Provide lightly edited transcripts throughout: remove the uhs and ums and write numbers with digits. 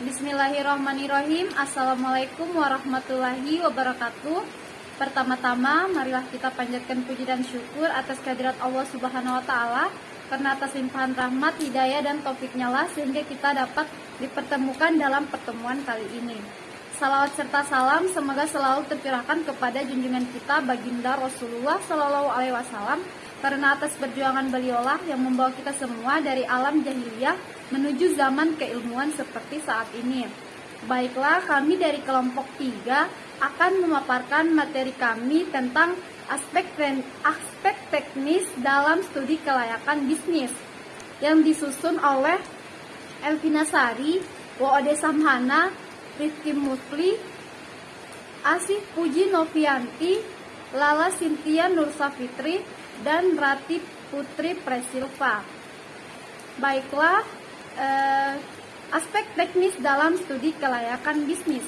Bismillahirrahmanirrahim. Assalamualaikum warahmatullahi wabarakatuh. Pertama-tama, marilah kita panjatkan puji dan syukur atas kehadirat Allah Subhanahu wa Ta'ala, karena atas limpahan rahmat, hidayah, dan taufiknya lah sehingga kita dapat dipertemukan dalam pertemuan kali ini. Salawat serta salam semoga selalu tercurahkan kepada junjungan kita baginda Rasulullah Shallallahu Alaihi Wasallam, karena atas perjuangan beliaulah yang membawa kita semua dari alam jahiliyah menuju zaman keilmuan seperti saat ini. Baiklah, kami dari kelompok 3 akan memaparkan materi kami tentang aspek teknis dalam studi kelayakan bisnis yang disusun oleh Elvina Sari, Woode Samhana, Rifki Musli, Asih Puji Novianti, Lala Cynthia Nursafitri, dan Rati Putri Presilva. Baiklah, aspek teknis dalam studi kelayakan bisnis.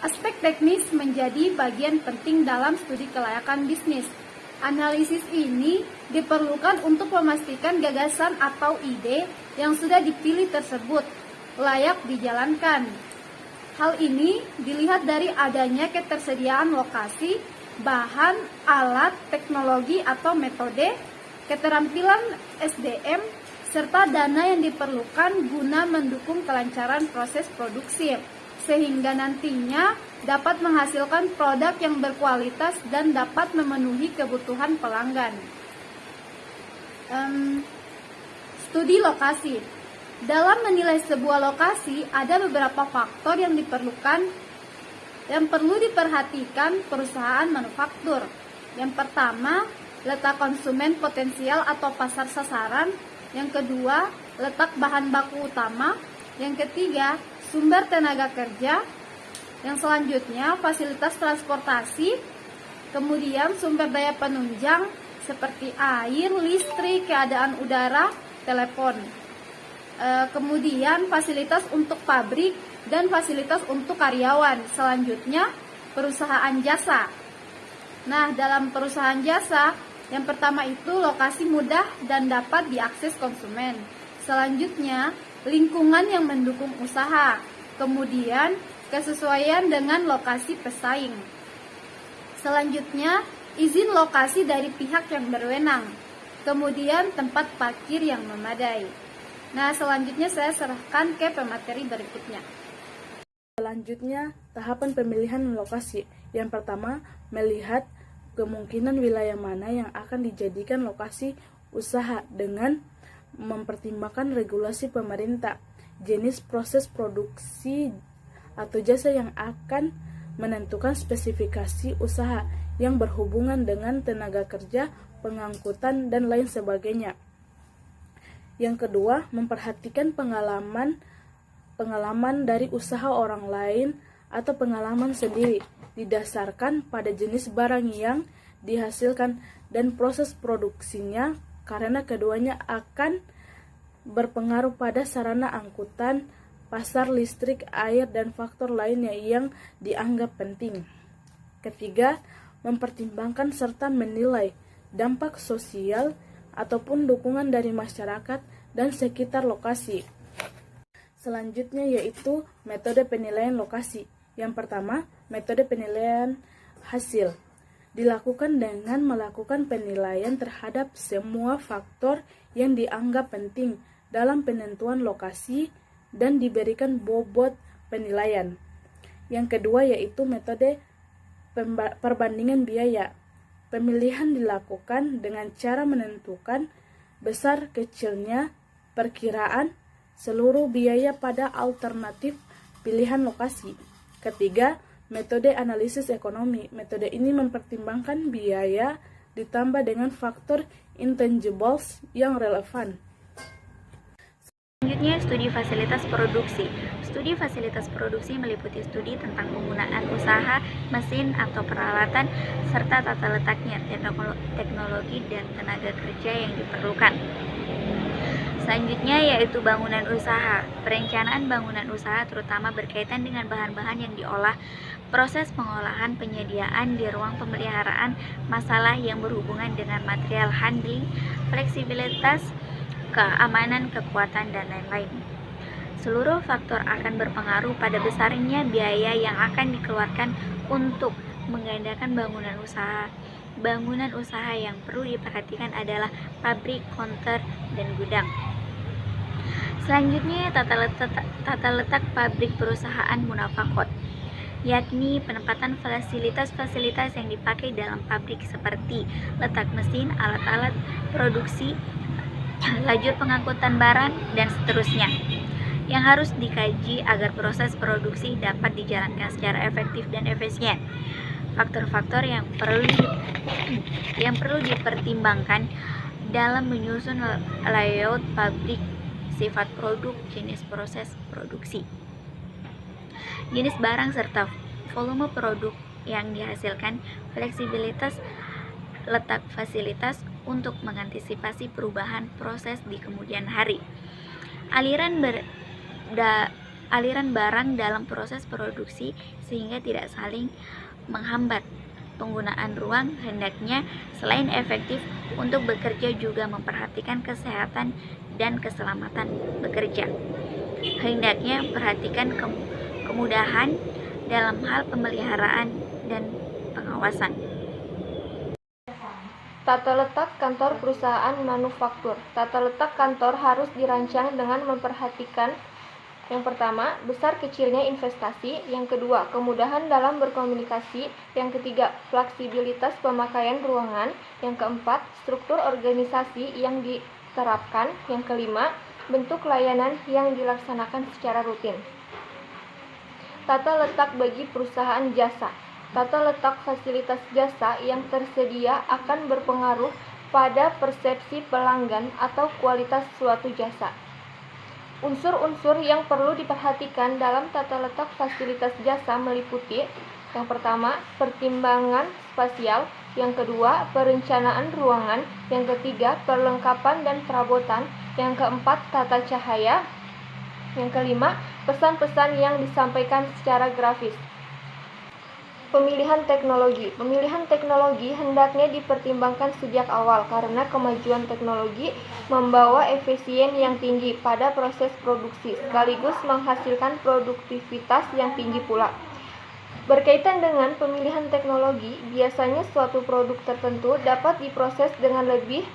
Aspek teknis menjadi bagian penting dalam studi kelayakan bisnis. Analisis ini diperlukan untuk memastikan gagasan atau ide yang sudah dipilih tersebut layak dijalankan. Hal ini dilihat dari adanya ketersediaan lokasi, bahan, alat, teknologi atau metode, keterampilan SDM, serta dana yang diperlukan guna mendukung kelancaran proses produksi, sehingga nantinya dapat menghasilkan produk yang berkualitas dan dapat memenuhi kebutuhan pelanggan. Studi lokasi. Dalam menilai sebuah lokasi, ada beberapa faktor yang perlu diperhatikan perusahaan manufaktur. Yang pertama, letak konsumen potensial atau pasar sasaran. Yang kedua, letak bahan baku utama. Yang ketiga, sumber tenaga kerja. Yang selanjutnya, fasilitas transportasi. Kemudian, sumber daya penunjang seperti air, listrik, keadaan udara, telepon. Kemudian, fasilitas untuk pabrik dan fasilitas untuk karyawan. Selanjutnya, perusahaan jasa. Nah, dalam perusahaan jasa, yang pertama itu lokasi mudah dan dapat diakses konsumen. Selanjutnya, lingkungan yang mendukung usaha. Kemudian, kesesuaian dengan lokasi pesaing. Selanjutnya, izin lokasi dari pihak yang berwenang. Kemudian, tempat parkir yang memadai. Nah, selanjutnya saya serahkan ke pemateri berikutnya. Selanjutnya, tahapan pemilihan lokasi. Yang pertama, melihat kemungkinan wilayah mana yang akan dijadikan lokasi usaha dengan mempertimbangkan regulasi pemerintah, jenis proses produksi atau jasa yang akan menentukan spesifikasi usaha yang berhubungan dengan tenaga kerja, pengangkutan, dan lain sebagainya. Yang kedua, memperhatikan pengalaman dari usaha orang lain atau pengalaman sendiri didasarkan pada jenis barang yang dihasilkan dan proses produksinya, karena keduanya akan berpengaruh pada sarana angkutan, pasar listrik, air, dan faktor lainnya yang dianggap penting. Ketiga, mempertimbangkan serta menilai dampak sosial ataupun dukungan dari masyarakat dan sekitar lokasi. Selanjutnya yaitu metode penilaian lokasi. Yang pertama, metode penilaian hasil. Dilakukan dengan melakukan penilaian terhadap semua faktor yang dianggap penting dalam penentuan lokasi dan diberikan bobot penilaian. Yang kedua yaitu metode perbandingan biaya. Pemilihan dilakukan dengan cara menentukan besar kecilnya perkiraan seluruh biaya pada alternatif pilihan lokasi. Ketiga, metode analisis ekonomi. Metode ini mempertimbangkan biaya ditambah dengan faktor intangibles yang relevan. Selanjutnya, studi fasilitas produksi. Studi fasilitas produksi meliputi studi tentang penggunaan usaha, mesin atau peralatan, serta tata letaknya, teknologi, dan tenaga kerja yang diperlukan. Selanjutnya yaitu bangunan usaha. Perencanaan bangunan usaha terutama berkaitan dengan bahan-bahan yang diolah, proses pengolahan, penyediaan di ruang pemeliharaan, masalah yang berhubungan dengan material handling, fleksibilitas, keamanan, kekuatan, dan lain-lain. Seluruh faktor akan berpengaruh pada besarnya biaya yang akan dikeluarkan untuk menggandakan bangunan usaha. Bangunan usaha yang perlu diperhatikan adalah pabrik, konter, dan gudang. Selanjutnya, tata letak pabrik perusahaan munafakot, yakni penempatan fasilitas-fasilitas yang dipakai dalam pabrik seperti letak mesin, alat-alat produksi, lajur pengangkutan barang, dan seterusnya, yang harus dikaji agar proses produksi dapat dijalankan secara efektif dan efisien. Faktor-faktor yang perlu dipertimbangkan dalam menyusun layout pabrik: sifat produk, jenis proses produksi, jenis barang serta volume produk yang dihasilkan, fleksibilitas letak fasilitas untuk mengantisipasi perubahan proses di kemudian hari, aliran barang dalam proses produksi sehingga tidak saling menghambat. Penggunaan ruang hendaknya selain efektif untuk bekerja juga memperhatikan kesehatan dan keselamatan bekerja. Hendaknya perhatikan kemudahan dalam hal pemeliharaan dan pengawasan. Tata letak kantor perusahaan manufaktur. Tata letak kantor harus dirancang dengan memperhatikan: yang pertama, besar kecilnya investasi; yang kedua, kemudahan dalam berkomunikasi; yang ketiga, fleksibilitas pemakaian ruangan; yang keempat, struktur organisasi yang diterapkan; yang kelima, bentuk layanan yang dilaksanakan secara rutin. Tata letak bagi perusahaan jasa. Tata letak fasilitas jasa yang tersedia akan berpengaruh pada persepsi pelanggan atau kualitas suatu jasa. Unsur-unsur yang perlu diperhatikan dalam tata letak fasilitas jasa meliputi: yang pertama, pertimbangan spasial; yang kedua, perencanaan ruangan; yang ketiga, perlengkapan dan perabotan; yang keempat, tata cahaya; yang kelima, pesan-pesan yang disampaikan secara grafis. Pemilihan teknologi. Pemilihan teknologi hendaknya dipertimbangkan sejak awal karena kemajuan teknologi membawa efisien yang tinggi pada proses produksi sekaligus menghasilkan produktivitas yang tinggi pula. Berkaitan dengan pemilihan teknologi, biasanya suatu produk tertentu dapat diproses dengan lebih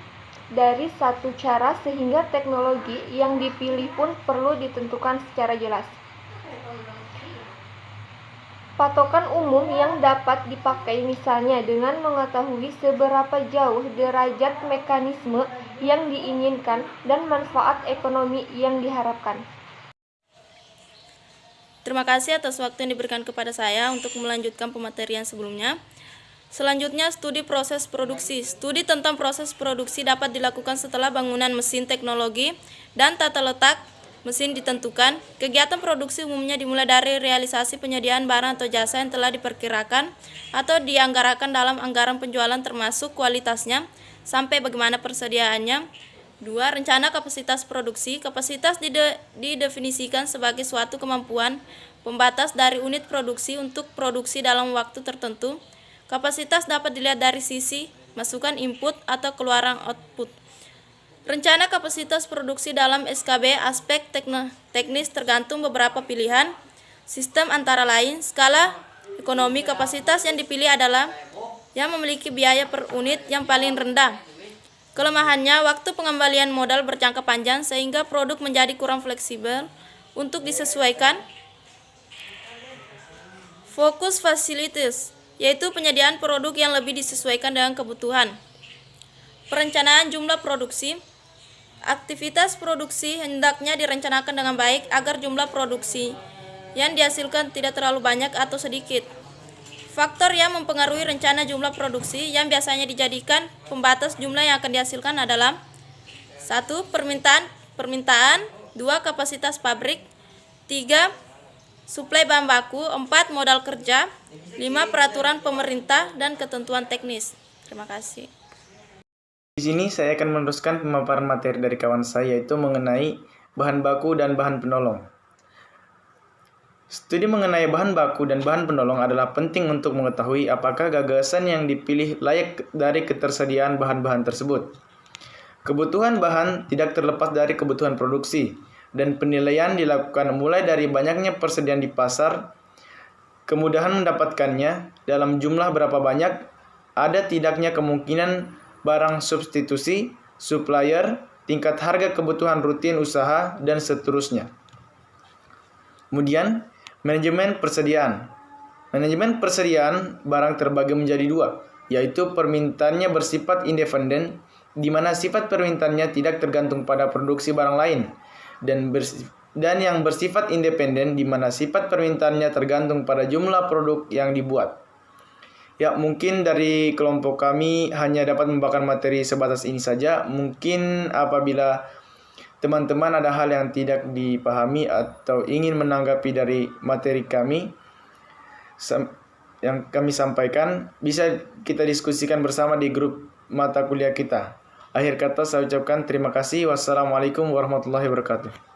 dari satu cara sehingga teknologi yang dipilih pun perlu ditentukan secara jelas. Patokan umum yang dapat dipakai misalnya dengan mengetahui seberapa jauh derajat mekanisme yang diinginkan dan manfaat ekonomi yang diharapkan. Terima kasih atas waktu yang diberikan kepada saya untuk melanjutkan pematerian sebelumnya. Selanjutnya, studi proses produksi. Studi tentang proses produksi dapat dilakukan setelah bangunan mesin, teknologi, dan tata letak mesin ditentukan. Kegiatan produksi umumnya dimulai dari realisasi penyediaan barang atau jasa yang telah diperkirakan atau dianggarkan dalam anggaran penjualan termasuk kualitasnya sampai bagaimana persediaannya. 2. Rencana kapasitas produksi. Kapasitas didefinisikan sebagai suatu kemampuan pembatas dari unit produksi untuk produksi dalam waktu tertentu. Kapasitas dapat dilihat dari sisi masukan input atau keluaran output. Rencana kapasitas produksi dalam SKB aspek teknis tergantung beberapa pilihan sistem antara lain skala ekonomi. Kapasitas yang dipilih adalah yang memiliki biaya per unit yang paling rendah. Kelemahannya, waktu pengembalian modal berjangka panjang sehingga produk menjadi kurang fleksibel untuk disesuaikan. Fokus fasilitas, yaitu penyediaan produk yang lebih disesuaikan dengan kebutuhan. Perencanaan jumlah produksi. Aktivitas produksi hendaknya direncanakan dengan baik agar jumlah produksi yang dihasilkan tidak terlalu banyak atau sedikit. Faktor yang mempengaruhi rencana jumlah produksi yang biasanya dijadikan pembatas jumlah yang akan dihasilkan adalah: 1. Permintaan 2. Kapasitas pabrik 3. Suplai bahan baku 4. Modal kerja 5. Peraturan pemerintah dan ketentuan teknis. Terima kasih. Di sini saya akan meneruskan pemaparan materi dari kawan saya, yaitu mengenai bahan baku dan bahan penolong. Studi mengenai bahan baku dan bahan penolong adalah penting untuk mengetahui apakah gagasan yang dipilih layak dari ketersediaan bahan-bahan tersebut. Kebutuhan bahan tidak terlepas dari kebutuhan produksi. dan penilaian dilakukan mulai dari banyaknya persediaan di pasar, kemudahan mendapatkannya, dalam jumlah berapa banyak, ada tidaknya kemungkinan barang substitusi, supplier, tingkat harga kebutuhan rutin usaha, dan seterusnya. Kemudian, manajemen persediaan. Manajemen persediaan barang terbagi menjadi dua, yaitu permintaannya bersifat independen, di mana sifat permintaannya tidak tergantung pada produksi barang lain, dan yang bersifat independen, di mana sifat permintaannya tergantung pada jumlah produk yang dibuat. Ya, mungkin dari kelompok kami hanya dapat membawakan materi sebatas ini saja. Mungkin apabila teman-teman ada hal yang tidak dipahami atau ingin menanggapi dari materi kami yang kami sampaikan, bisa kita diskusikan bersama di grup mata kuliah kita. Akhir kata saya ucapkan terima kasih. Wassalamualaikum warahmatullahi wabarakatuh.